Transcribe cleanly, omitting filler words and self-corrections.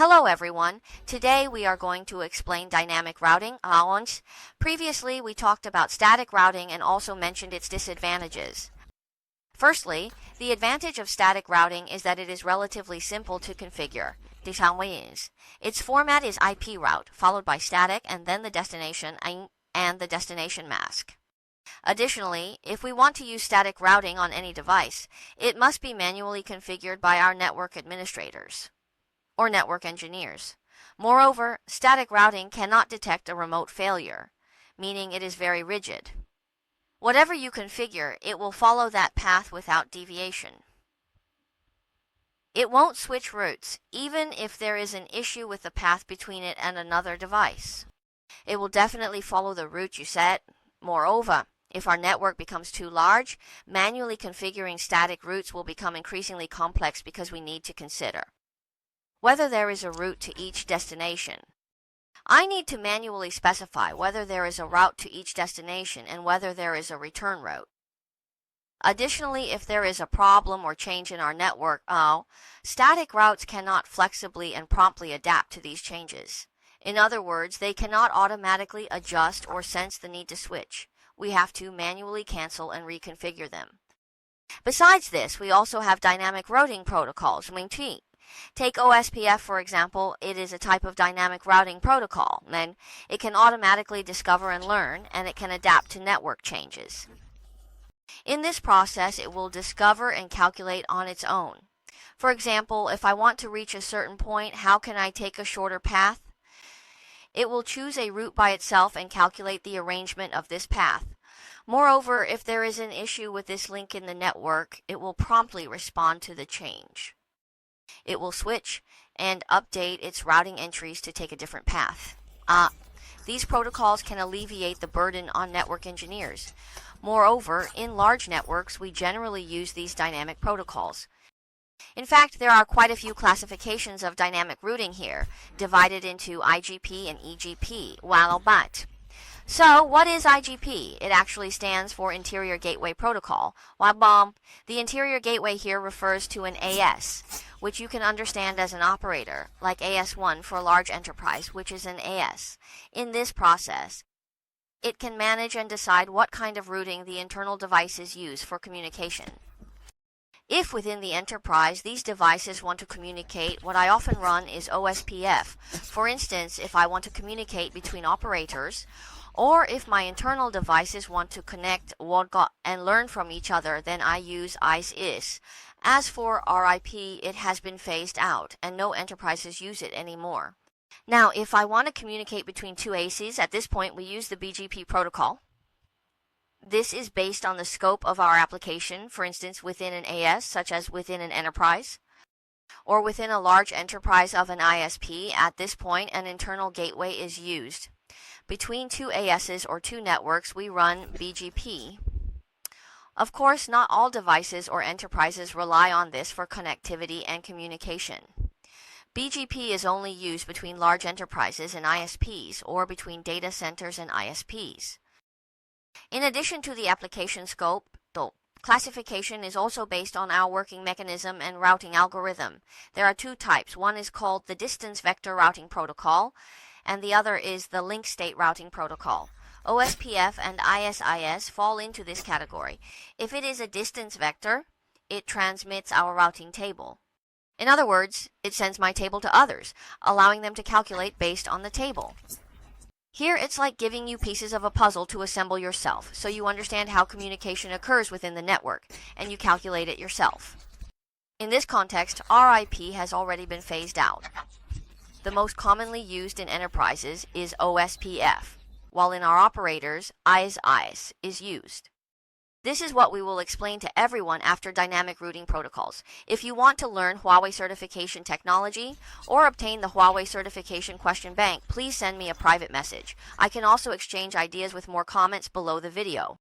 Hello everyone. Today we are going to explain dynamic routing. Previously we talked about static routing and also mentioned its disadvantages. Firstly, the advantage of static routing is that it is relatively simple to configure. Its format is IP route, followed by static and then the destination and the destination mask. Additionally, if we want to use static routing on any device, it must be manually configured by our network administrators or network engineers. Moreover, static routing cannot detect a remote failure, meaning it is very rigid. Whatever you configure, it will follow that path without deviation. It won't switch routes, even if there is an issue with the path between it and another device. It will definitely follow the route you set. Moreover, if our network becomes too large, manually configuring static routes will become increasingly complex because we need to consider whether there is a route to each destination. I need to manually specify whether there is a route to each destination and whether there is a return route. Additionally, if there is a problem or change in our network, static routes cannot flexibly and promptly adapt to these changes. In other words, they cannot automatically adjust or sense the need to switch. We have to manually cancel and reconfigure them. Besides this, we also have dynamic routing protocols. Take OSPF, for example. It is a type of dynamic routing protocol, and it can automatically discover and learn, and it can adapt to network changes. In this process, it will discover and calculate on its own. For example, if I want to reach a certain point, how can I take a shorter path? It will choose a route by itself and calculate the arrangement of this path. Moreover, if there is an issue with this link in the network, it will promptly respond to the change. It will switch and update its routing entries to take a different path. These protocols can alleviate the burden on network engineers. Moreover, in large networks, we generally use these dynamic protocols. In fact, there are quite a few classifications of dynamic routing here, divided into IGP and EGP. So, what is IGP? It actually stands for Interior Gateway Protocol. The interior gateway here refers to an AS, which you can understand as an operator, like AS1 for a large enterprise, which is an AS. In this process, it can manage and decide what kind of routing the internal devices use for communication. If within the enterprise these devices want to communicate, what I often run is OSPF. For instance, if I want to communicate between operators, or if my internal devices want to connect and learn from each other, then I use ICE. As for RIP, it has been phased out, and no enterprises use it anymore. Now, if I want to communicate between two ACs, at this point we use the BGP protocol. This is based on the scope of our application, for instance within an AS, such as within an enterprise, or within a large enterprise of an ISP. At this point, an internal gateway is used. Between two ASs or two networks, we run BGP. Of course, not all devices or enterprises rely on this for connectivity and communication. BGP is only used between large enterprises and ISPs, or between data centers and ISPs. In addition to the application scope, classification is also based on our working mechanism and routing algorithm. There are two types. One is called the distance vector routing protocol, and the other is the link state routing protocol. OSPF and ISIS fall into this category. If it is a distance vector, it transmits our routing table. In other words, it sends my table to others, allowing them to calculate based on the table. Here, it's like giving you pieces of a puzzle to assemble yourself, so you understand how communication occurs within the network, and you calculate it yourself. In this context, RIP has already been phased out. The most commonly used in enterprises is OSPF, while in our operators, ICE is used. This is what we will explain to everyone after dynamic routing protocols. If you want to learn Huawei certification technology or obtain the Huawei certification question bank, please send me a private message. I can also exchange ideas with more comments below the video.